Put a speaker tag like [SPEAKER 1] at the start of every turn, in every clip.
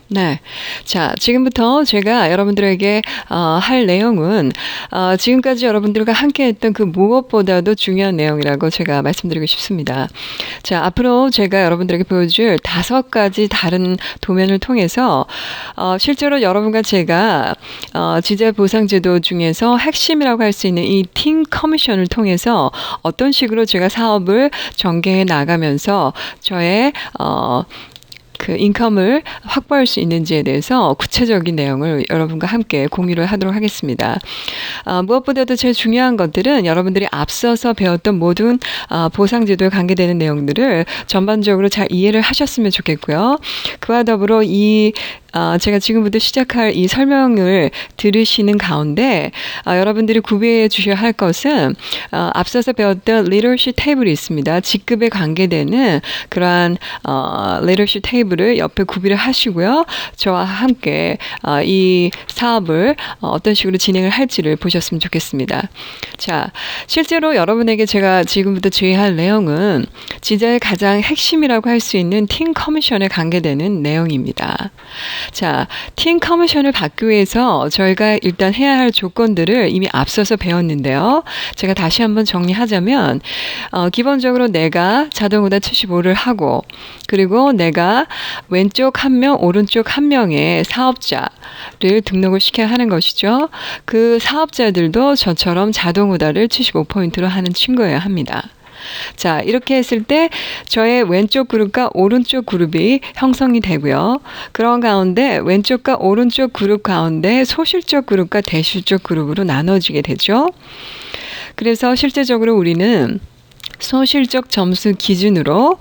[SPEAKER 1] 네. 자, 지금부터 제가 여러분들에게 할 내용은 지금까지 여러분들과 함께 했던 그 무엇보다도 중요한 내용이라고 제가 말씀드리고 싶습니다. 자, 앞으로 제가 여러분들에게 보여줄 5가지 다른 도면을 통해서 실제로 여러분과 제가 지자 보상 제도 중에서 핵심이라고 할 수 있는 이 팀 커미션을 통해서 어떤 식으로 제가 사업을 전개해 나가면서 저의 그 인컴을 확보할 수 있는지에 대해서 구체적인 내용을 여러분과 함께 공유를 하도록 하겠습니다. 무엇보다도 제일 중요한 것들은 여러분들이 앞서서 배웠던 모든 보상제도에 관계되는 내용들을 전반적으로 잘 이해를 하셨으면 좋겠고요. 그와 더불어 제가 지금부터 시작할 이 설명을 들으시는 가운데 여러분들이 구비해 주셔야 할 것은 앞서서 배웠던 리더십 테이블이 있습니다. 직급에 관계되는 그러한 리더십 테이블을 옆에 구비를 하시고요. 저와 함께 이 사업을 어떤 식으로 진행을 할지를 보셨으면 좋겠습니다. 자, 실제로 여러분에게 제가 지금부터 제의할 내용은 지자의 가장 핵심이라고 할 수 있는 팀 커미션에 관계되는 내용입니다. 자, 팀 커미션을 받기 위해서 저희가 일단 해야 할 조건들을 이미 앞서서 배웠는데요. 제가 다시 한번 정리하자면 기본적으로 내가 자동으로 75를 하고 그리고 내가 왼쪽 한 명, 오른쪽 한 명의 사업자를 등록을 시켜야 하는 것이죠. 그 사업자들도 저처럼 자동우다를 75포인트로 하는 친구여야 합니다. 자, 이렇게 했을 때 저의 왼쪽 그룹과 오른쪽 그룹이 형성이 되고요. 그런 가운데 왼쪽과 오른쪽 그룹 가운데 소실적 그룹과 대실적 그룹으로 나눠지게 되죠. 그래서 실제적으로 우리는 소실적 점수 기준으로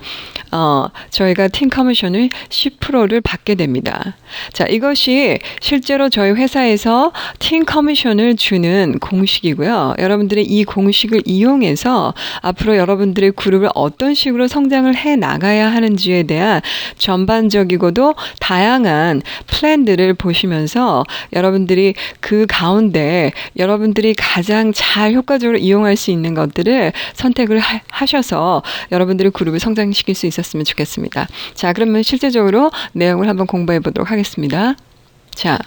[SPEAKER 1] 저희가 팀 커미션을 10%를 받게 됩니다. 자, 이것이 실제로 저희 회사에서 팀 커미션을 주는 공식이고요. 여러분들이 이 공식을 이용해서 앞으로 여러분들의 그룹을 어떤 식으로 성장을 해 나가야 하는지에 대한 전반적이고도 다양한 플랜들을 보시면서 여러분들이 그 가운데 여러분들이 가장 잘 효과적으로 이용할 수 있는 것들을 선택을 하셔서 여러분들의 그룹을 성장시킬 수 있었으면 좋겠습니다. 자, 그러면 실제적으로 내용을 한번 공부해 보도록 하겠습니다. 자,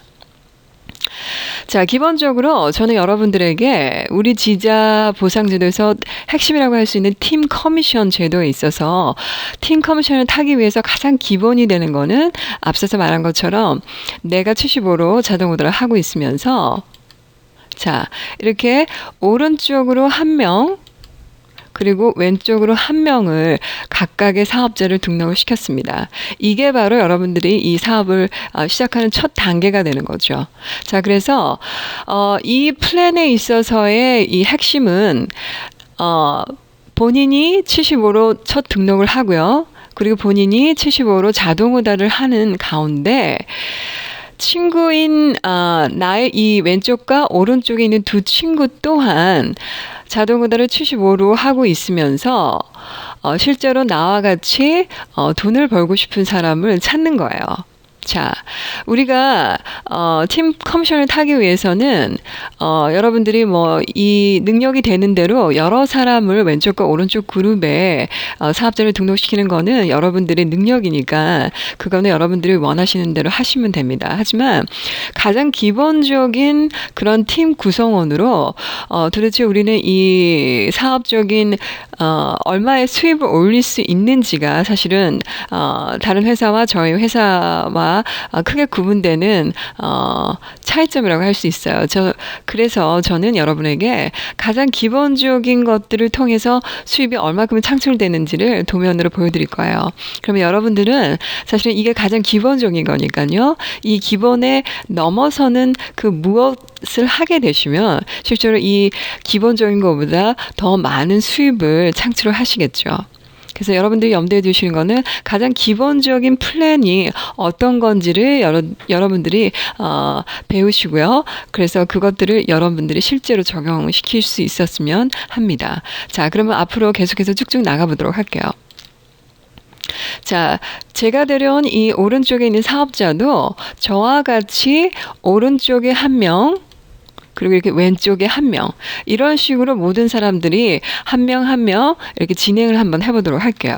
[SPEAKER 1] 기본적으로 저는 여러분들에게 우리 지자 보상제도에서 핵심이라고 할 수 있는 팀 커미션 제도에 있어서 팀 커미션을 타기 위해서 가장 기본이 되는 거는 앞서서 말한 것처럼 내가 75로 자동 오더를 하고 있으면서 자, 이렇게 오른쪽으로 한 명 그리고 왼쪽으로 한 명을 각각의 사업자를 등록을 시켰습니다. 이게 바로 여러분들이 이 사업을 시작하는 첫 단계가 되는 거죠. 자, 그래서 이 플랜에 있어서의 이 핵심은 본인이 75로 첫 등록을 하고요. 그리고 본인이 75로 자동 오다를 하는 가운데 친구인 나의 이 왼쪽과 오른쪽에 있는 두 친구 또한 자동 오다를 75로 하고 있으면서 실제로 나와 같이 돈을 벌고 싶은 사람을 찾는 거예요. 자, 우리가 팀 커미션을 타기 위해서는 여러분들이 이 능력이 되는 대로 여러 사람을 왼쪽과 오른쪽 그룹에 사업자를 등록시키는 거는 여러분들의 능력이니까 그거는 여러분들이 원하시는 대로 하시면 됩니다. 하지만 가장 기본적인 그런 팀 구성원으로 도대체 우리는 이 사업적인 얼마의 수입을 올릴 수 있는지가 사실은 다른 회사와 저희 회사와 크게 구분되는 차이점이라고 할 수 있어요. 그래서 저는 여러분에게 가장 기본적인 것들을 통해서 수입이 얼마큼 창출되는지를 도면으로 보여드릴 거예요. 그러면 여러분들은 사실은 이게 가장 기본적인 거니까요. 이 기본에 넘어서는 그 무엇을 하게 되시면 실제로 이 기본적인 것보다 더 많은 수입을 창출을 하시겠죠. 그래서 여러분들이 염두에 두시는 거는 가장 기본적인 플랜이 어떤 건지를 여러분들이 배우시고요. 그래서 그것들을 여러분들이 실제로 적용시킬 수 있었으면 합니다. 자, 그러면 앞으로 계속해서 쭉쭉 나가보도록 할게요. 자, 제가 데려온 이 오른쪽에 있는 사업자도 저와 같이 오른쪽에 한 명, 그리고 이렇게 왼쪽에 한 명, 이런 식으로 모든 사람들이 한 명 한 명 이렇게 진행을 한번 해보도록 할게요.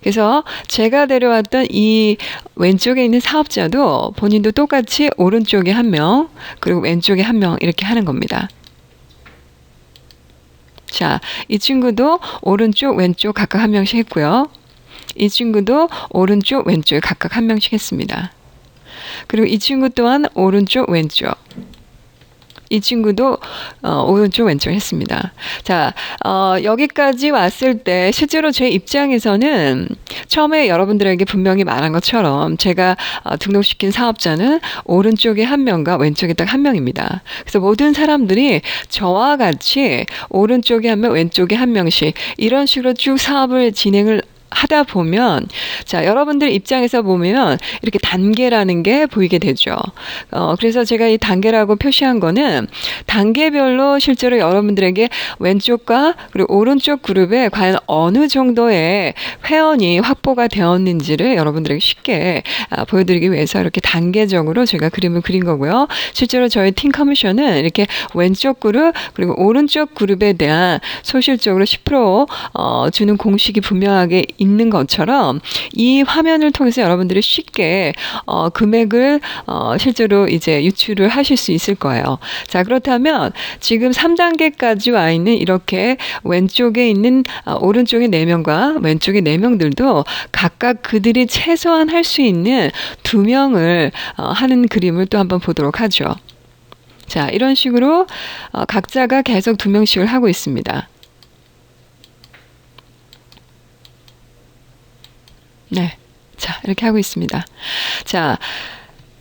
[SPEAKER 1] 그래서 제가 데려왔던 이 왼쪽에 있는 사업자도 본인도 똑같이 오른쪽에 한 명, 그리고 왼쪽에 한 명 이렇게 하는 겁니다. 자, 이 친구도 오른쪽, 왼쪽 각각 한 명씩 했고요. 이 친구도 오른쪽, 왼쪽 각각 한 명씩 했습니다. 그리고 이 친구 또한 오른쪽, 왼쪽. 이 친구도 오른쪽 왼쪽 했습니다. 자, 여기까지 왔을 때 실제로 제 입장에서는 처음에 여러분들에게 분명히 말한 것처럼 제가 등록시킨 사업자는 오른쪽에 한 명과 왼쪽에 딱 한 명입니다. 그래서 모든 사람들이 저와 같이 오른쪽에 한 명, 왼쪽에 한 명씩 이런 식으로 쭉 사업을 진행을 하다 보면, 자, 여러분들 입장에서 보면 이렇게 단계라는 게 보이게 되죠. 그래서 제가 이 단계라고 표시한 거는 단계별로 실제로 여러분들에게 왼쪽과 그리고 오른쪽 그룹에 과연 어느 정도의 회원이 확보가 되었는지를 여러분들에게 쉽게 보여드리기 위해서 이렇게 단계적으로 제가 그림을 그린 거고요. 실제로 저희 팀 커미션은 이렇게 왼쪽 그룹 그리고 오른쪽 그룹에 대한 소실적으로 10% 주는 공식이 분명하게 있는 것처럼 이 화면을 통해서 여러분들이 쉽게 금액을 실제로 이제 유출을 하실 수 있을 거예요. 자, 그렇다면 지금 3단계까지 와 있는 이렇게 왼쪽에 있는 오른쪽에 4명과 왼쪽에 4명들도 각각 그들이 최소한 할 수 있는 2명을 하는 그림을 또 한번 보도록 하죠. 자, 이런 식으로 각자가 계속 2명씩을 하고 있습니다. 네. 자, 이렇게 하고 있습니다. 자,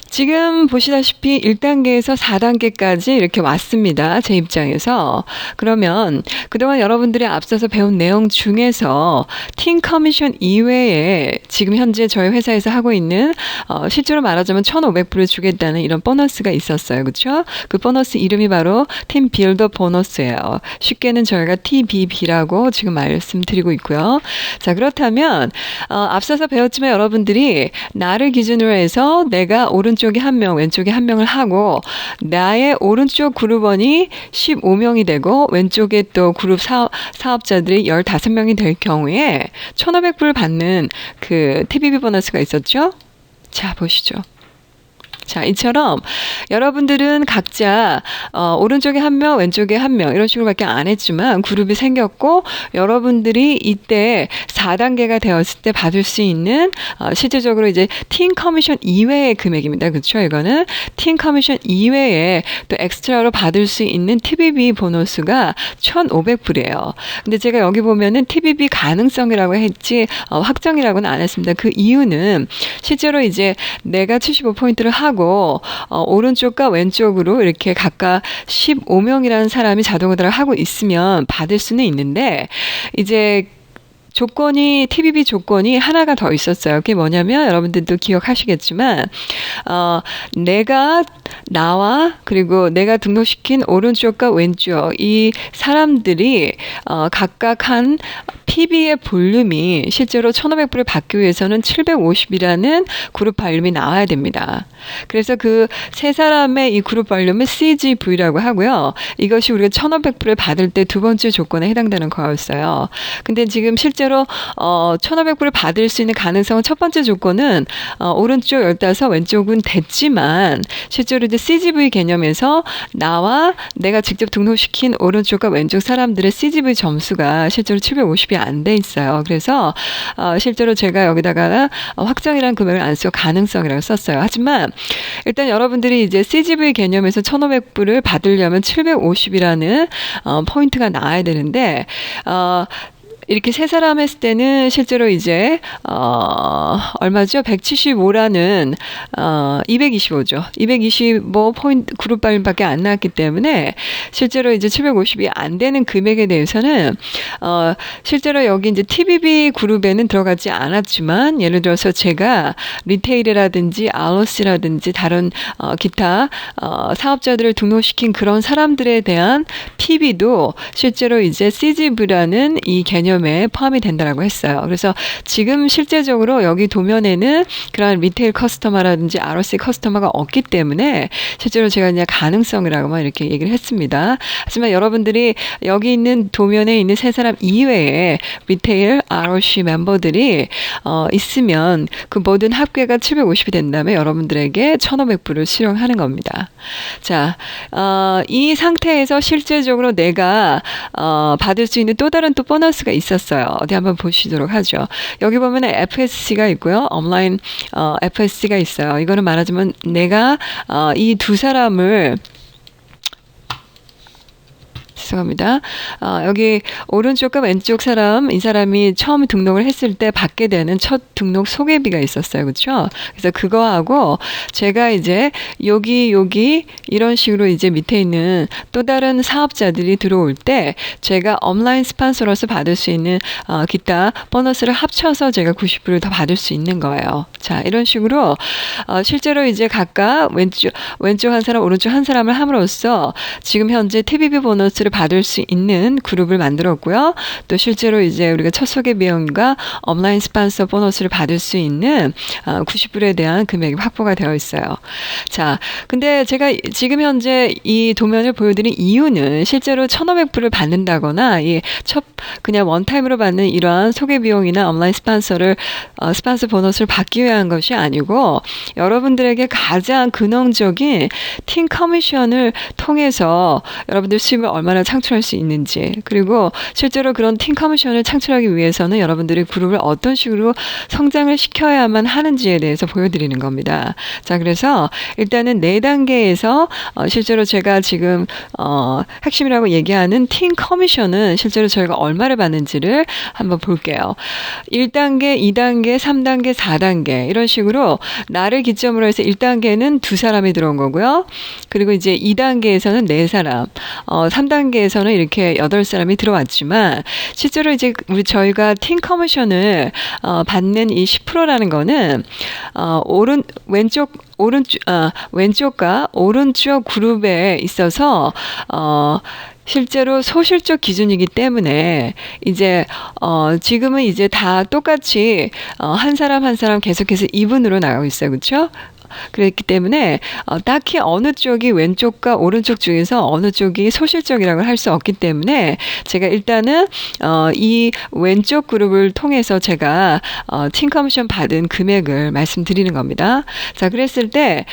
[SPEAKER 1] 지금 보시다시피 1단계에서 4단계까지 이렇게 왔습니다. 제 입장에서. 그러면 그동안 여러분들이 앞서서 배운 내용 중에서 팀 커미션 이외에 지금 현재 저희 회사에서 하고 있는 실제로 말하자면 1,500불을 주겠다는 이런 보너스가 있었어요. 그렇죠? 그 보너스 이름이 바로 팀 빌더 보너스예요. 쉽게는 저희가 TBB라고 지금 말씀드리고 있고요. 자, 그렇다면 앞서서 배웠지만 여러분들이 나를 기준으로 해서 내가 오른쪽에 한 명, 왼쪽에 한 명을 하고 나의 오른쪽 그룹원이 15명이 되고 왼쪽에 또 그룹 사업자들이 15명이 될 경우에 1,500불 받는 그 TBB 보너스가 있었죠? 자, 보시죠. 자, 이처럼 여러분들은 각자 오른쪽에 한 명, 왼쪽에 한 명 이런 식으로밖에 안 했지만 그룹이 생겼고 여러분들이 이때 4단계가 되었을 때 받을 수 있는 실질적으로 이제 팀 커미션 이외의 금액입니다. 그렇죠? 이거는 팀 커미션 이외에 또 엑스트라로 받을 수 있는 TBB 보너스가 1,500불이에요. 근데 제가 여기 보면은 TBB 가능성이라고 했지 확정이라고는 안 했습니다. 그 이유는 실제로 이제 내가 75포인트를 하고 오른쪽과 왼쪽으로 이렇게 각각 15명이라는 사람이 자동으로 하고 있으면 받을 수는 있는데 이제 조건이 TBB 조건이 하나가 더 있었어요. 그게 뭐냐면 여러분들도 기억하시겠지만 내가 나와 그리고 내가 등록시킨 오른쪽과 왼쪽 이 사람들이 각각 한 PB의 볼륨이 실제로 1,500불을 받기 위해서는 750이라는 그룹 볼륨이 나와야 됩니다. 그래서 그 세 사람의 이 그룹 볼륨은 CGV라고 하고요. 이것이 우리가 1,500불을 받을 때 두 번째 조건에 해당되는 거였어요. 근데 지금 실제로 1,500불을 받을 수 있는 가능성은 첫 번째 조건은 오른쪽 15, 왼쪽은 됐지만 실제로 이제 CGV 개념에서 나와 내가 직접 등록시킨 오른쪽과 왼쪽 사람들의 CGV 점수가 실제로 750이 안 돼 있어요. 그래서 실제로 제가 여기다가 확정이라는 금액을 안 쓰고 가능성이라고 썼어요. 하지만 일단 여러분들이 이제 CGV 개념에서 1,500불을 받으려면 750이라는 포인트가 나와야 되는데 이렇게 세 사람 했을 때는 실제로 이제 얼마죠? 175라는 225죠. 225 포인트 그룹 발음밖에 안 나왔기 때문에 실제로 이제 750이 안 되는 금액에 대해서는 실제로 여기 이제 TBB 그룹에는 들어가지 않았지만 예를 들어서 제가 리테일이라든지 아웃시라든지 다른 기타 사업자들을 등록시킨 그런 사람들에 대한 PB도 실제로 이제 CGV라는 이 개념 개념에 포함이 된다라고 했어요. 그래서 지금 실제적으로 여기 도면에는 그런 리테일 커스터머라든지 ROC 커스터머가 없기 때문에 실제로 제가 그냥 가능성이라고만 이렇게 얘기를 했습니다. 하지만 여러분들이 여기 있는 도면에 있는 세 사람 이외에 리테일 ROC 멤버들이 있으면 그 모든 합계가 750이 된다면 여러분들에게 1,500불을 수령하는 겁니다. 자, 이 상태에서 실제적으로 내가 받을 수 있는 또 다른 또 보너스가 있었어요. 어디 한번 보시도록 하죠. 여기 보면은 FSC가 있고요. 온라인 FSC가 있어요. 이거는 말하자면 내가 이 두 사람을 죄송합니다. 여기 오른쪽과 왼쪽 사람, 이 사람이 처음 등록을 했을 때 받게 되는 첫 등록 소개비가 있었어요. 그렇죠? 그래서 그거하고 제가 이제 여기 이런 식으로 이제 밑에 있는 또 다른 사업자들이 들어올 때 제가 온라인 스폰서로서 받을 수 있는 기타 보너스를 합쳐서 제가 90불을 더 받을 수 있는 거예요. 자, 이런 식으로 실제로 이제 각각 왼쪽 한 사람, 오른쪽 한 사람을 함으로써 지금 현재 TBB 보너스를 받을 수 있는 그룹을 만들었고요. 또 실제로 이제 우리가 첫 소개 비용과 온라인 스폰서 보너스를 받을 수 있는 90불에 대한 금액이 확보가 되어 있어요. 자, 근데 제가 지금 현재 이 도면을 보여드린 이유는 실제로 1,500불을 받는다거나 그냥 원타임으로 받는 이러한 소개 비용이나 온라인 스폰서 보너스를 받기 위한 것이 아니고 여러분들에게 가장 근원적인 팀 커미션을 통해서 여러분들 수입을 얼마나 창출할 수 있는지, 그리고 실제로 그런 팀 커미션을 창출하기 위해서는 여러분들이 그룹을 어떤 식으로 성장을 시켜야만 하는지에 대해서 보여드리는 겁니다. 자, 그래서 일단은 4단계에서 실제로 제가 지금 핵심이라고 얘기하는 팀 커미션은 실제로 저희가 얼마를 받는지를 한번 볼게요. 1단계, 2단계, 3단계, 4단계 이런 식으로 나를 기점으로 해서 1단계는 2사람이 들어온 거고요. 그리고 이제 2단계에서는 4사람, 3단계에서는 이렇게 8사람이 들어왔지만 실제로 이제 저희가 팀 커미션을 받는 이 10%라는 거는 왼쪽과 오른쪽 그룹에 있어서 실제로 소실적 기준이기 때문에 이제 지금은 이제 다 똑같이 한 사람 한 사람 계속해서 2분으로 나가고 있어요. 그렇죠? 그랬기 때문에 딱히 어느 쪽이 왼쪽과 오른쪽 중에서 어느 쪽이 소실적이라고 할 수 없기 때문에 제가 일단은 이 왼쪽 그룹을 통해서 제가 팀 커미션 받은 금액을 말씀드리는 겁니다. 자, 그랬을 때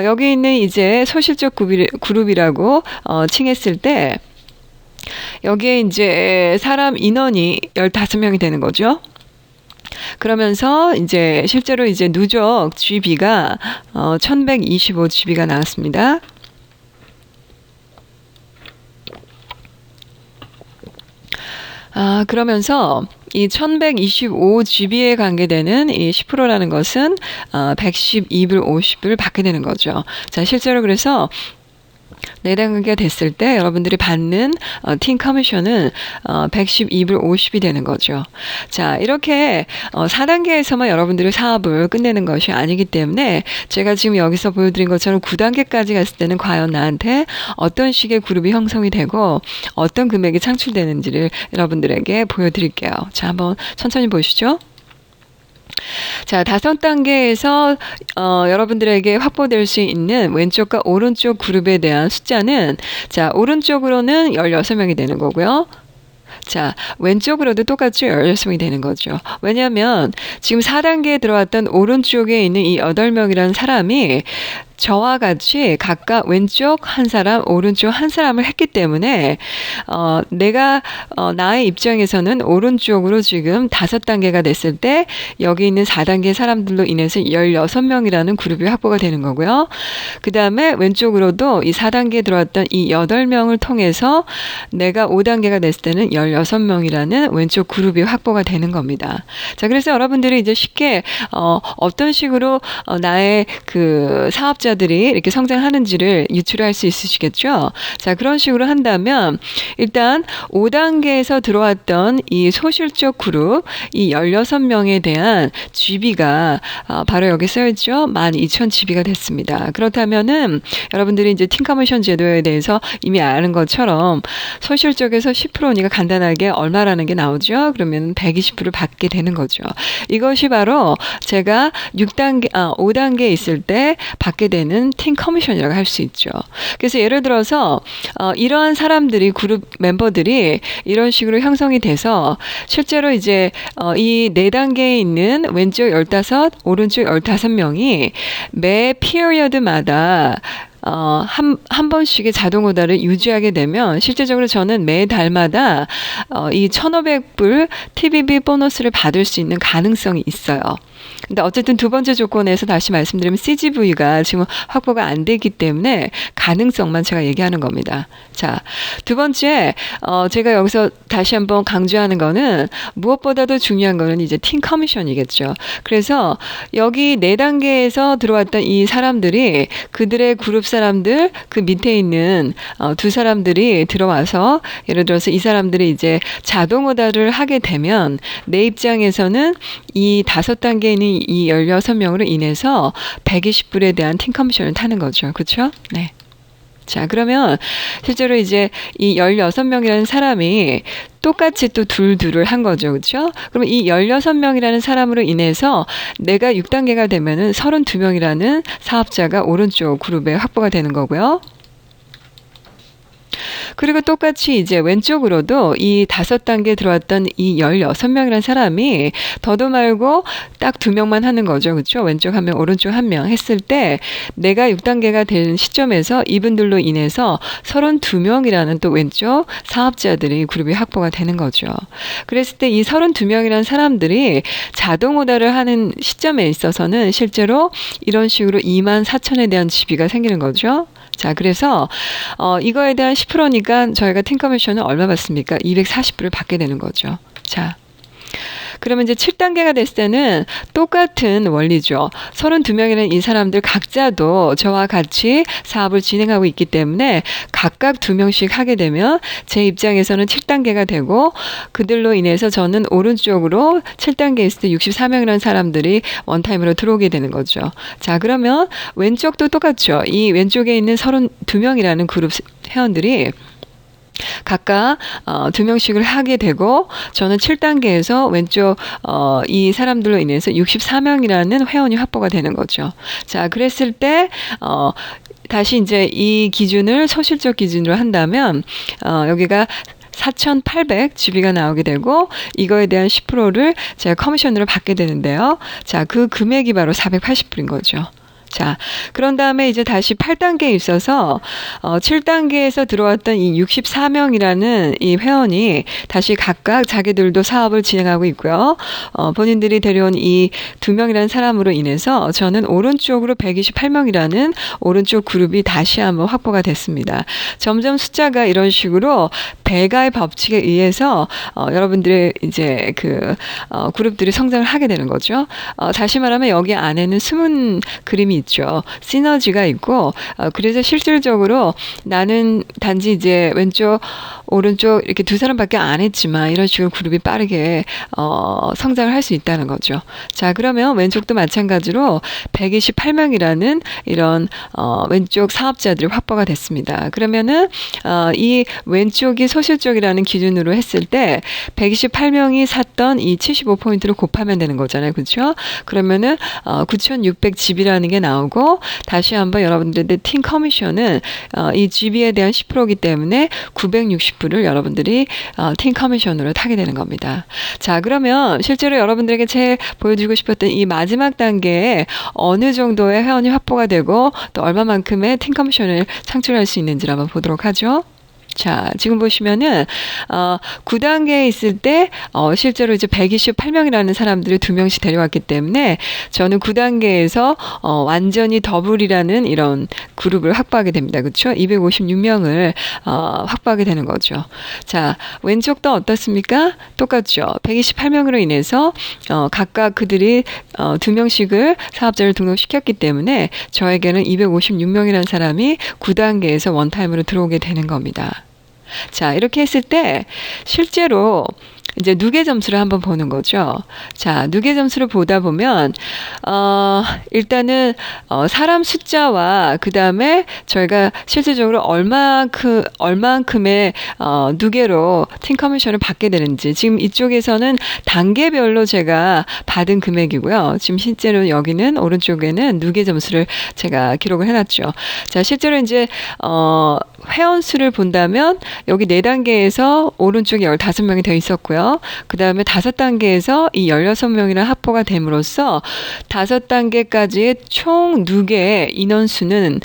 [SPEAKER 1] 여기 있는 이제 소실적 그룹이라고 칭했을 때 여기에 이제 사람 인원이 15명이 되는 거죠. 그러면서 이제 실제로 이제 누적 GB가 1125 GB가 나왔습니다. 그러면서 이 1125 GB에 관계되는 이 10%라는 것은 112불 50불 받게 되는 거죠. 자, 실제로 그래서 4단계가 됐을 때 여러분들이 받는 팀 커미션은 112불 50이 되는 거죠. 자, 이렇게 4단계에서만 여러분들이 사업을 끝내는 것이 아니기 때문에 제가 지금 여기서 보여드린 것처럼 9단계까지 갔을 때는 과연 나한테 어떤 식의 그룹이 형성이 되고 어떤 금액이 창출되는지를 여러분들에게 보여드릴게요. 자, 한번 천천히 보시죠. 자, 5단계에서 여러분들에게 확보될 수 있는 왼쪽과 오른쪽 그룹에 대한 숫자는 자, 오른쪽으로는 16명이 되는 거고요. 자, 왼쪽으로도 똑같이 16명이 되는 거죠. 왜냐하면 지금 4단계에 들어왔던 오른쪽에 있는 이 8명이라는 사람이 저와 같이 각각 왼쪽 한 사람, 오른쪽 한 사람을 했기 때문에 내가 나의 입장에서는 오른쪽으로 지금 5단계가 됐을 때 여기 있는 4단계 사람들로 인해서 16명이라는 그룹이 확보가 되는 거고요. 그 다음에 왼쪽으로도 이 4단계에 들어왔던 이 8명을 통해서 내가 5단계가 됐을 때는 16명이라는 왼쪽 그룹이 확보가 되는 겁니다. 자, 그래서 여러분들이 이제 쉽게 어떤 식으로 나의 그 사업자 사업자들이 이렇게 성장하는지를 유추할 수 있으시겠죠? 자, 그런 식으로 한다면 일단 5단계에서 들어왔던 이 소실적 그룹 이 16명에 대한 GB가 바로 여기 써있죠. 12,000GB가 됐습니다. 그렇다면은 여러분들이 이제 팀 커미션 제도에 대해서 이미 아는 것처럼 소실적에서 10%니까 간단하게 얼마라는 게 나오죠. 그러면 120%를 받게 되는 거죠. 이것이 바로 제가 5단계에 있을 때 받게 되는 팀 커미션이라고 할 수 있죠. 그래서 예를 들어서 이러한 사람들이 그룹 멤버들이 이런 식으로 형성이 돼서 실제로 이제 이 4단계에 있는 왼쪽 15, 오른쪽 15명이 매 피어리어드마다 한 번씩의 자동 오다를 유지하게 되면 실제적으로 저는 매 달마다 이 1,500불 TBB 보너스를 받을 수 있는 가능성이 있어요. 근데 어쨌든 두 번째 조건에서 다시 말씀드리면 CGV가 지금 확보가 안 되기 때문에 가능성만 제가 얘기하는 겁니다. 자, 두 번째, 제가 여기서 다시 한번 강조하는 거는 무엇보다도 중요한 거는 이제 팀 커미션이겠죠. 그래서 여기 4단계에서 들어왔던 이 사람들이 그들의 그룹 사람들 그 밑에 있는 두 사람들이 들어와서 예를 들어서 이 사람들이 이제 자동 오다를 하게 되면 내 입장에서는 이 5단계에 있는 이 16명으로 인해서 120불에 대한 팀 커미션을 타는 거죠. 그렇죠? 네. 자, 그러면 실제로 이제 이 16명이라는 사람이 똑같이 또 둘을 한 거죠. 그렇죠? 그러면 이 16명이라는 사람으로 인해서 내가 6단계가 되면은 32명이라는 사업자가 오른쪽 그룹에 확보가 되는 거고요. 그리고 똑같이 이제 왼쪽으로도 이 5단계에 들어왔던 이 16명이라는 사람이 더도 말고 딱 2명만 하는 거죠. 그렇죠? 왼쪽 1명, 오른쪽 1명 했을 때 내가 6단계가 된 시점에서 이분들로 인해서 32명이라는 또 왼쪽 사업자들이 그룹이 확보가 되는 거죠. 그랬을 때 이 32명이라는 사람들이 자동 오다를 하는 시점에 있어서는 실제로 이런 식으로 24,000에 대한 지비가 생기는 거죠. 자, 그래서 이거에 대한 10%니까 저희가 팀 커미션은 얼마 받습니까? 240불을 받게 되는 거죠. 자, 그러면 이제 7단계가 됐을 때는 똑같은 원리죠. 32명이라는 이 사람들 각자도 저와 같이 사업을 진행하고 있기 때문에 각각 2명씩 하게 되면 제 입장에서는 7단계가 되고 그들로 인해서 저는 오른쪽으로 7단계에 있을 때 64명이라는 사람들이 원타임으로 들어오게 되는 거죠. 자, 그러면 왼쪽도 똑같죠. 이 왼쪽에 있는 32명이라는 그룹 회원들이 각각 2명씩을 하게 되고 저는 7단계에서 왼쪽 이 사람들로 인해서 64명이라는 회원이 확보가 되는 거죠. 자, 그랬을 때 다시 이제 이 기준을 소실적 기준으로 한다면 여기가 4,800GB가 나오게 되고 이거에 대한 10%를 제가 커미션으로 받게 되는데요. 자, 그 금액이 바로 480불인 거죠. 자, 그런 다음에 이제 다시 8단계에 있어서 7단계에서 들어왔던 이 64명이라는 이 회원이 다시 각각 자기들도 사업을 진행하고 있고요. 본인들이 데려온 이 2명이라는 사람으로 인해서 저는 오른쪽으로 128명이라는 오른쪽 그룹이 다시 한번 확보가 됐습니다. 점점 숫자가 이런 식으로 배가의 법칙에 의해서 여러분들의 이제 그 그룹들이 성장을 하게 되는 거죠. 다시 말하면 여기 안에는 숨은 그림이 있죠. 시너지가 있고 그래서 실질적으로 나는 단지 이제 왼쪽 오른쪽 이렇게 두 사람밖에 안 했지만 이런 식으로 그룹이 빠르게 성장을 할 수 있다는 거죠. 자, 그러면 왼쪽도 마찬가지로 128명이라는 이런 왼쪽 사업자들이 확보가 됐습니다. 그러면은 이 왼쪽이 소실적이라는 기준으로 했을 때 128명이 샀던 이 75포인트를 곱하면 되는 거잖아요. 그렇죠? 그러면은 9,600GB라는 게 나오고 다시 한번 여러분들의 팀 커미션은 이 GB에 대한 10%이기 때문에 960불을 여러분들이 팀 커미션으로 타게 되는 겁니다. 자, 그러면 실제로 여러분들에게 제일 보여주고 싶었던 이 마지막 단계에 어느 정도의 회원이 확보가 되고 또 얼마만큼의 팀 커미션을 창출할 수 있는지를 한번 보도록 하죠. 자, 지금 보시면은 9단계에 있을 때 실제로 이제 128명이라는 사람들을 2명씩 데려왔기 때문에 저는 9단계에서 완전히 더블이라는 이런 그룹을 확보하게 됩니다. 그렇죠? 256명을 확보하게 되는 거죠. 자, 왼쪽도 어떻습니까? 똑같죠. 128명으로 인해서 각각 그들이 2명씩을 사업자를 등록시켰기 때문에 저에게는 256명이라는 사람이 9단계에서 원타임으로 들어오게 되는 겁니다. 자, 이렇게 했을 때 실제로 이제 누계 점수를 한번 보는 거죠. 자, 누계 점수를 보다 보면 일단은 사람 숫자와 그 다음에 저희가 실질적으로 얼만큼의 누계로 팀 커미션을 받게 되는지 지금 이쪽에서는 단계별로 제가 받은 금액이고요. 지금 실제로 여기는 오른쪽에는 누계 점수를 제가 기록을 해놨죠. 자, 실제로 이제 회원 수를 본다면 여기 4단계에서 오른쪽에 15명이 되어 있었고요. 그 다음에 5단계에서 이 16명이나 확보가 됨으로써 5단계까지의 총 누계 인원수는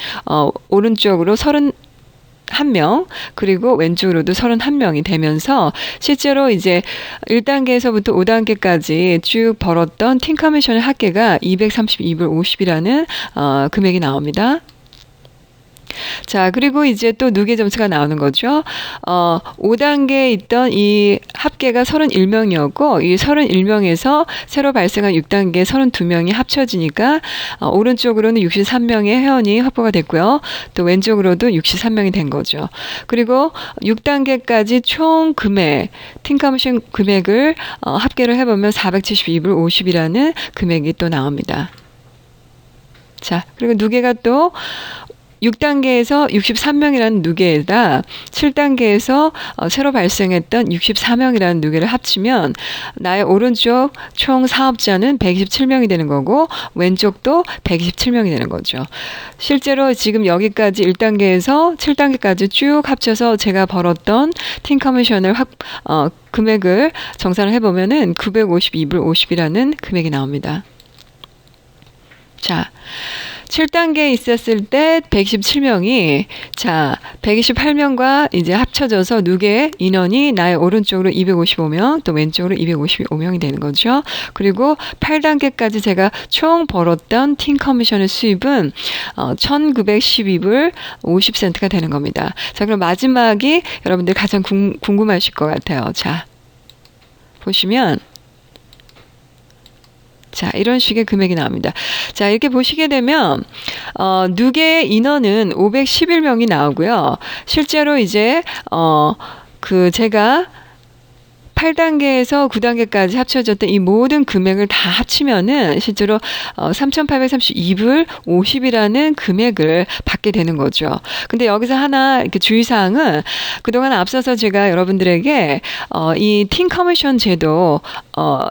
[SPEAKER 1] 오른쪽으로 31명 그리고 왼쪽으로도 31명이 되면서 실제로 이제 1단계에서부터 5단계까지 쭉 벌었던 팀 커미션의 합계가 232불 50이라는 금액이 나옵니다. 자, 그리고 이제 또 누계 점수가 나오는 거죠. 5단계에 있던 이 합계가 31명이었고 이 31명에서 새로 발생한 6단계 32명이 합쳐지니까 오른쪽으로는 63명의 회원이 확보가 됐고요. 또 왼쪽으로도 63명이 된 거죠. 그리고 6단계까지 총 금액, 팀 커미션 금액을 합계를 해보면 472불 50이라는 금액이 또 나옵니다. 자, 그리고 누계가 또 6단계에서 63명이라는 누계에다 7단계에서 새로 발생했던 64명이라는 누계를 합치면 나의 오른쪽 총 사업자는 127명이 되는 거고 왼쪽도 127명이 되는 거죠. 실제로 지금 여기까지 1단계에서 7단계까지 쭉 합쳐서 제가 벌었던 팀 커미션을 금액을 정산을 해보면은 952불 50이라는 금액이 나옵니다. 자, 7단계에 있었을 때 117명이 자 128명과 이제 합쳐져서 누계 인원이 나의 오른쪽으로 255명 또 왼쪽으로 255명이 되는 거죠. 그리고 8단계까지 제가 총 벌었던 팀 커미션의 수입은 1912불 50센트가 되는 겁니다. 자, 그럼 마지막이 여러분들 가장 궁금하실 것 같아요. 자, 보시면 자, 이런 식의 금액이 나옵니다. 자, 이렇게 보시게 되면 누계 인원은 511명이 나오고요. 실제로 이제 제가 8단계에서 9단계까지 합쳐졌던 이 모든 금액을 다 합치면은 실제로 3,832불 50이라는 금액을 받게 되는 거죠. 근데 여기서 하나 이렇게 주의사항은 그동안 앞서서 제가 여러분들에게 이 팀 커미션 제도,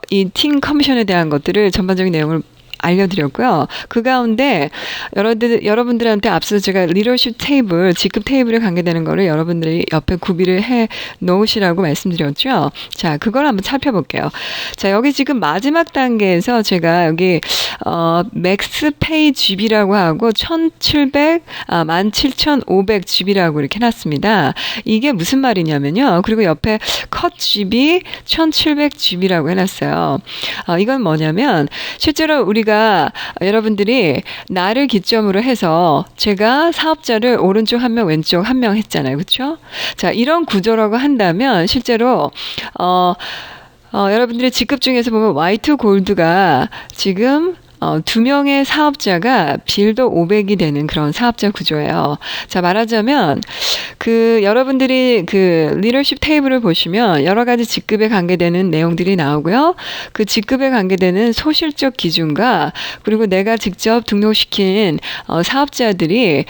[SPEAKER 1] 이 팀 커미션에 대한 것들을 전반적인 내용을 알려드렸고요. 그 가운데 여러분들한테 앞서 제가 리더십 테이블, 직급 테이블에 관계되는 거를 여러분들이 옆에 구비를 해 놓으시라고 말씀드렸죠. 자, 그걸 한번 살펴볼게요. 자, 여기 지금 마지막 단계에서 제가 여기 맥스 페이 GB라고 하고 17,500 GB라고 이렇게 해놨습니다. 이게 무슨 말이냐면요. 그리고 옆에 컷 GB 1700 GB라고 해놨어요. 이건 뭐냐면 실제로 우리가 여러분들이 나를 기점으로 해서 제가 사업자를 오른쪽 한 명, 왼쪽 한 명 했잖아요. 그렇죠? 자, 이런 구조라고 한다면 실제로 여러분들의 직급 중에서 보면 Y2 골드가 지금 2명의 사업자가 빌더 500이 되는 그런 사업자 구조예요. 자, 말하자면 여러분들이 리더십 테이블을 보시면 여러 가지 직급에 관계되는 내용들이 나오고요. 그 직급에 관계되는 소실적 기준과 그리고 내가 직접 등록시킨 사업자들이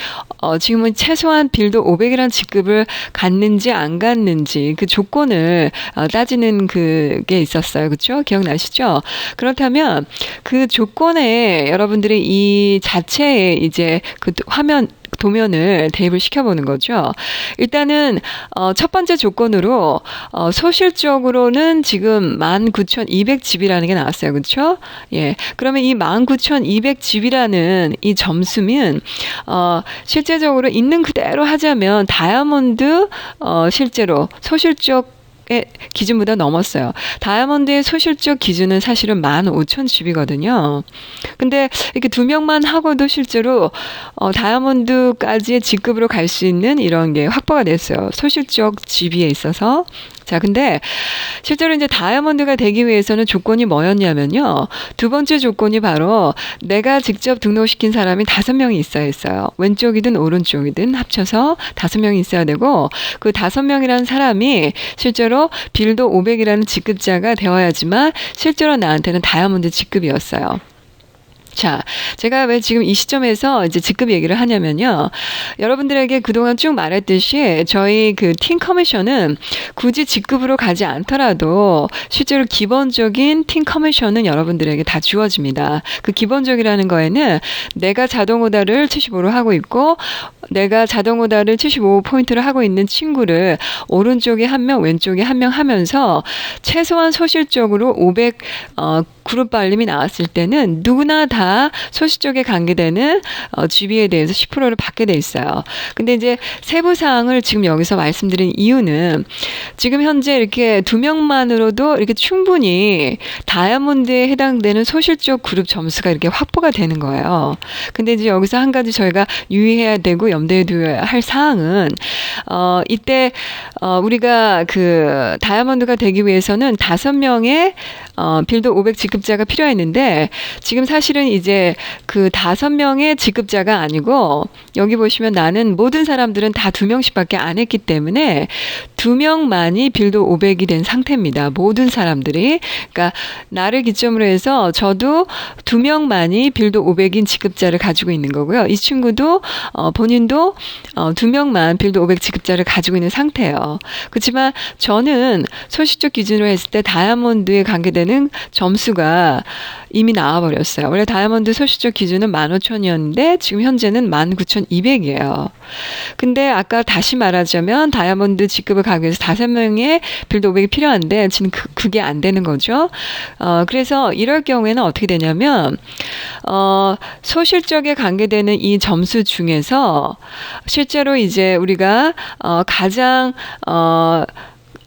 [SPEAKER 1] 지금은 최소한 빌더 500이라는 직급을 갖는지 안 갖는지 그 조건을 따지는 그게 있었어요. 그렇죠? 기억나시죠? 그렇다면 그 조건에 여러분들이 이 자체에 이제 그 화면 도면을 대입을 시켜보는 거죠. 일단은 첫 번째 조건으로 소실적으로는 지금 19,200집이라는 게 나왔어요. 그렇죠? 예. 그러면 이 19,200집이라는 이 점수면 실제적으로 있는 그대로 하자면 다이아몬드 실제로 소실적 기준보다 넘었어요. 다이아몬드의 소실적 기준은 사실은 15,000집이거든요. 근데 이렇게 2명만 하고도 실제로 다이아몬드까지의 직급으로 갈 수 있는 이런 게 확보가 됐어요. 소실적 지위에 있어서. 자, 근데 실제로 이제 다이아몬드가 되기 위해서는 조건이 뭐였냐면요. 두 번째 조건이 바로 내가 직접 등록시킨 사람이 5명이 있어야 했어요. 왼쪽이든 오른쪽이든 합쳐서 5명이 있어야 되고 그 5명이라는 사람이 실제로 빌더 500이라는 직급자가 되어야지만 실제로 나한테는 다이아몬드 직급이었어요. 자, 제가 왜 지금 이 시점에서 이제 직급 얘기를 하냐면요. 여러분들에게 그동안 쭉 말했듯이 저희 그 팀 커미션은 굳이 직급으로 가지 않더라도 실제로 기본적인 팀 커미션은 여러분들에게 다 주어집니다. 그 기본적이라는 거에는 내가 자동 오다를 75로 하고 있고 내가 자동 오다를 75포인트를 하고 있는 친구를 오른쪽에 1명, 왼쪽에 1명 하면서 최소한 소실적으로 500 그룹 발림이 나왔을 때는 누구나 다 소실적에 관계되는 GB에 대해서 10%를 받게 돼 있어요. 근데 이제 세부 사항을 지금 여기서 말씀드린 이유는 지금 현재 이렇게 2명만으로도 이렇게 충분히 다이아몬드에 해당되는 소실적 그룹 점수가 이렇게 확보가 되는 거예요. 근데 이제 여기서 한 가지 저희가 유의해야 되고 염두에 두어야 할 사항은 이때 우리가 그 다이아몬드가 되기 위해서는 5명의 빌더 500 직급자가 필요했는데 지금 사실은 이제 그 5명의 직급자가 아니고 여기 보시면 나는 모든 사람들은 다 2명씩밖에 안 했기 때문에 2명만이 빌더 500이 된 상태입니다. 모든 사람들이. 그러니까 나를 기점으로 해서 저도 2명만이 빌더 500인 직급자를 가지고 있는 거고요. 이 친구도 본인도 2명만 빌더 500 직급자를 가지고 있는 상태예요. 그렇지만 저는 소실적 기준으로 했을 때 다이아몬드에 관계되는 점수가 이미 나와버렸어요. 원래 다이아몬드 소실적 기준은 15,000이었는데 지금 현재는 19,200이에요. 근데 아까 다시 말하자면 다이아몬드 직급을 가기 위해서 5명의 빌더 500이 필요한데 지금 그게 안 되는 거죠. 그래서 이럴 경우에는 어떻게 되냐면 소실적에 관계되는 이 점수 중에서 실제로 이제 우리가 가장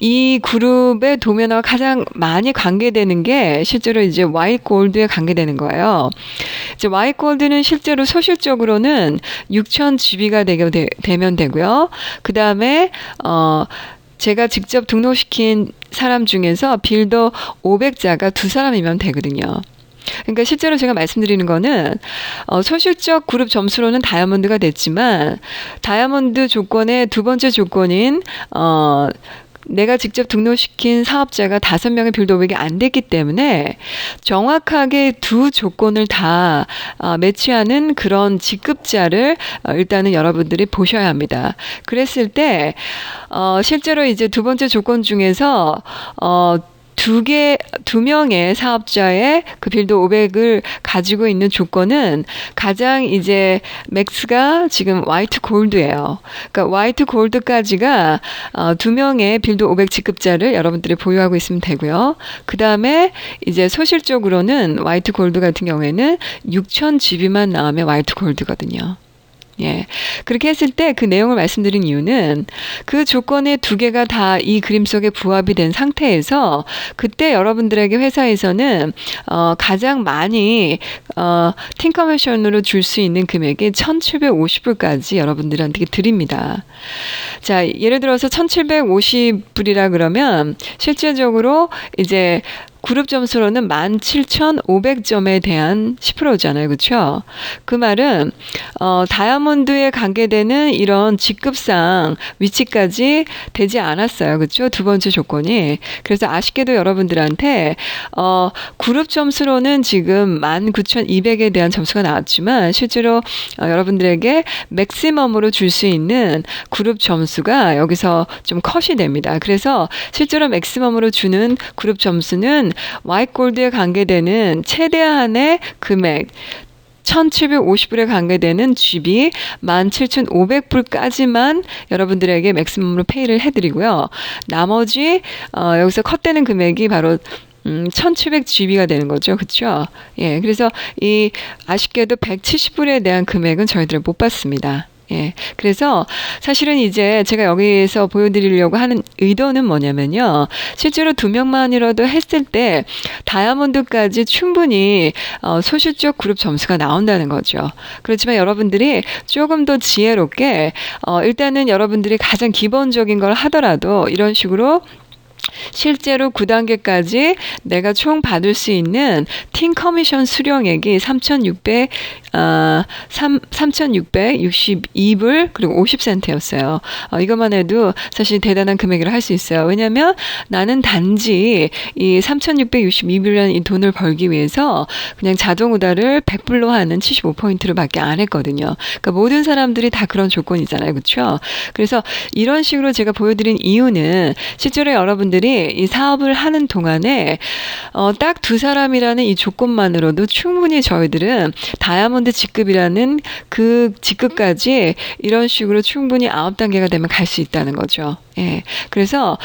[SPEAKER 1] 이 그룹의 도면과 가장 많이 관계되는 게 실제로 이제 화이트 골드에 관계되는 거예요. 이제 화이트 골드는 실제로 소실적으로는 6,000GB가 되면 되고요. 그 다음에 제가 직접 등록시킨 사람 중에서 빌더 500자가 2사람이면 되거든요. 그러니까 실제로 제가 말씀드리는 거는 소실적 그룹 점수로는 다이아몬드가 됐지만 다이아몬드 조건의 두 번째 조건인 내가 직접 등록시킨 사업자가 5명의 빌더 500이 안 됐기 때문에 정확하게 두 조건을 다 매치하는 그런 직급자를 일단은 여러분들이 보셔야 합니다. 그랬을 때 실제로 이제 두 번째 조건 중에서 2명의 사업자의 그 빌더 500을 가지고 있는 조건은 가장 이제 맥스가 지금 화이트 골드예요. 그러니까 화이트 골드까지가 2명의 빌더 500 직급자를 여러분들이 보유하고 있으면 되고요. 그 다음에 이제 소실적으로는 화이트 골드 같은 경우에는 6,000GB만 나오면 화이트 골드거든요. 예. 그렇게 했을 때 그 내용을 말씀드린 이유는 그 조건의 2개가 다 이 그림 속에 부합이 된 상태에서 그때 여러분들에게 회사에서는 가장 많이 팀 커미션으로 줄 수 있는 금액이 1,750불까지 여러분들한테 드립니다. 자, 예를 들어서 1,750불이라 그러면 실제적으로 이제 그룹 점수로는 17,500점에 대한 10%잖아요. 그렇죠? 그 말은 다이아몬드에 관계되는 이런 직급상 위치까지 되지 않았어요. 그렇죠? 두 번째 조건이. 그래서 아쉽게도 여러분들한테 그룹 점수로는 지금 19,200에 대한 점수가 나왔지만 실제로 여러분들에게 맥시멈으로 줄 수 있는 그룹 점수가 여기서 좀 컷이 됩니다. 그래서 실제로 맥시멈으로 주는 그룹 점수는 화이트 골드에 관계되는 최대한의 금액 1,750불에 관계되는 GB 17,500불까지만 여러분들에게 맥시멈으로 페이를 해드리고요. 나머지 여기서 컷되는 금액이 바로 1700GB가 되는 거죠. 그렇죠? 예, 그래서 이 아쉽게도 170불에 대한 금액은 저희들은 못 받습니다. 예. 그래서 사실은 이제 제가 여기에서 보여드리려고 하는 의도는 뭐냐면요. 실제로 2명만이라도 했을 때 다이아몬드까지 충분히 소수적 그룹 점수가 나온다는 거죠. 그렇지만 여러분들이 조금 더 지혜롭게 일단은 여러분들이 가장 기본적인 걸 하더라도 이런 식으로 실제로 9단계까지 내가 총 받을 수 있는 팀 커미션 수령액이 3,662불 그리고 50센트였어요. 이것만 해도 사실 대단한 금액을 할 수 있어요. 왜냐하면 나는 단지 이 3,662불이라는 이 돈을 벌기 위해서 그냥 자동 우다를 100불로 하는 75포인트를 밖에 안 했거든요. 그러니까 모든 사람들이 다 그런 조건이잖아요. 그렇죠? 그래서 이런 식으로 제가 보여드린 이유는 실제로 여러분들이 이 사업을 하는 동안에 딱 2사람이라는 이 조건만으로도 충분히 저희들은 다이아몬드 직급이라는 그 직급까지 이런 식으로 충분히 9단계가 되면 갈 수 있다는 거죠. 예. 그래서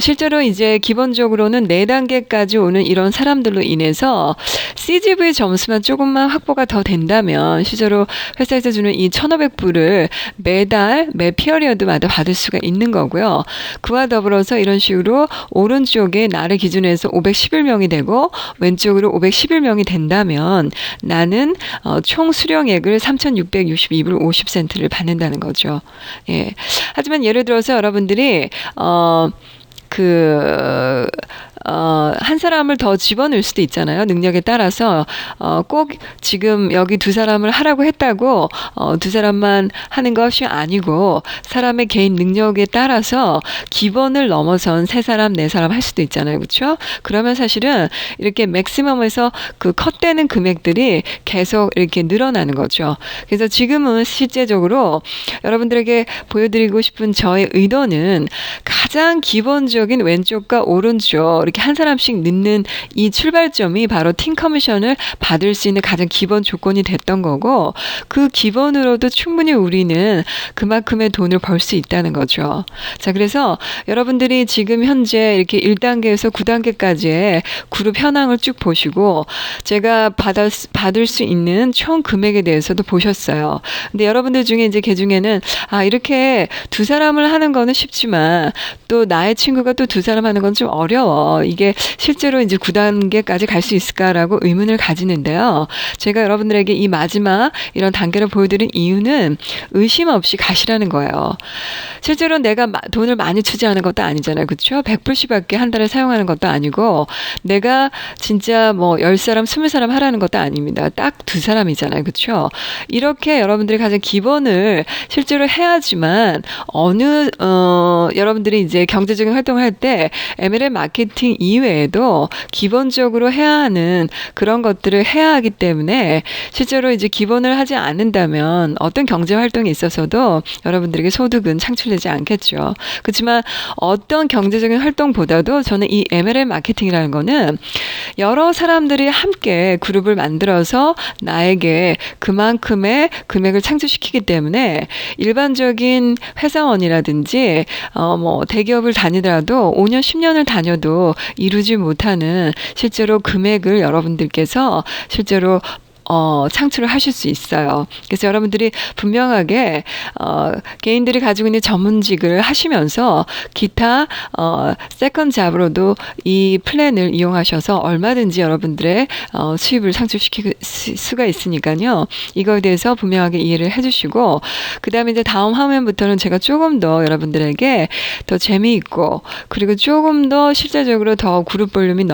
[SPEAKER 1] 실제로 이제 기본적으로는 4단계까지 오는 이런 사람들로 인해서 CGV 점수만 조금만 확보가 더 된다면 실제로 회사에서 주는 이 1,500불을 매달 매 피어리어드마다 받을 수가 있는 거고요. 그와 더불어서 이런 식으로 오른쪽에 나를 기준으로 해서 511명이 되고 왼쪽으로 511명이 된다면 나는 총 수령액을 3,662불 50센트를 받는다는 거죠. 예. 하지만 예를 들어서 여러분들이 한 사람을 더 집어넣을 수도 있잖아요. 능력에 따라서 꼭 지금 여기 2사람을 하라고 했다고 2사람만 하는 것이 아니고 사람의 개인 능력에 따라서 기본을 넘어선 3사람, 4사람 할 수도 있잖아요. 그렇죠? 그러면 사실은 이렇게 맥시멈에서 그 컷되는 금액들이 계속 이렇게 늘어나는 거죠. 그래서 지금은 실제적으로 여러분들에게 보여드리고 싶은 저의 의도는 가장 기본적인 왼쪽과 오른쪽 이렇게 한 사람씩 넣는 이 출발점이 바로 팀 커미션을 받을 수 있는 가장 기본 조건이 됐던 거고 그 기본으로도 충분히 우리는 그만큼의 돈을 벌 수 있다는 거죠. 자, 그래서 여러분들이 지금 현재 이렇게 1단계에서 9단계까지의 그룹 현황을 쭉 보시고 제가 받을 수 있는 총 금액에 대해서도 보셨어요. 근데 여러분들 중에 이제 그 중에는 이렇게 2사람을 하는 거는 쉽지만 또 나의 친구가 또 2사람 하는 건 좀 어려워. 이게 실제로 이제 9단계까지 갈 수 있을까라고 의문을 가지는데요. 제가 여러분들에게 이 마지막 이런 단계를 보여드린 이유는 의심 없이 가시라는 거예요. 실제로 내가 돈을 많이 투자하는 것도 아니잖아요. 그렇죠? 100불씩밖에 한 달에 사용하는 것도 아니고 내가 진짜 뭐 10사람, 20사람 하라는 것도 아닙니다. 딱 2사람이잖아요. 그렇죠? 이렇게 여러분들이 가장 기본을 실제로 해야지만 여러분들이 이제 경제적인 활동을 할 때 MLM 마케팅 이외에도 기본적으로 해야 하는 그런 것들을 해야 하기 때문에 실제로 이제 기본을 하지 않는다면 어떤 경제 활동에 있어서도 여러분들에게 소득은 창출되지 않겠죠. 그렇지만 어떤 경제적인 활동보다도 저는 이 MLM 마케팅이라는 거는 여러 사람들이 함께 그룹을 만들어서 나에게 그만큼의 금액을 창출시키기 때문에 일반적인 회사원이라든지 뭐 대기업을 다니더라도 5년, 10년을 다녀도 이루지 못하는 실제로 금액을 여러분들께서 실제로 창출을 하실 수 있어요. 그래서 여러분들이 분명하게 개인들이 가지고 있는 전문직을 하시면서 기타 세컨 잡으로도 이 플랜을 이용하셔서 얼마든지 여러분들의 수입을 창출시킬 수가 있으니까요. 이거에 대해서 분명하게 이해를 해주시고 그 다음에 이제 다음 화면부터는 제가 조금 더 여러분들에게 더 재미있고 그리고 조금 더 실제적으로 더 그룹 볼륨이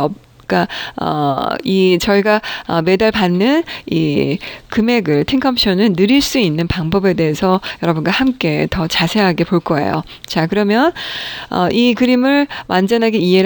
[SPEAKER 1] 그러니까 저희가 매달 받는 이 금액을 팀 커미션을 늘릴 수 있는 방법에 대해서 여러분과 함께 더 자세하게 볼 거예요. 자, 그러면 이 그림을 완전하게 이해를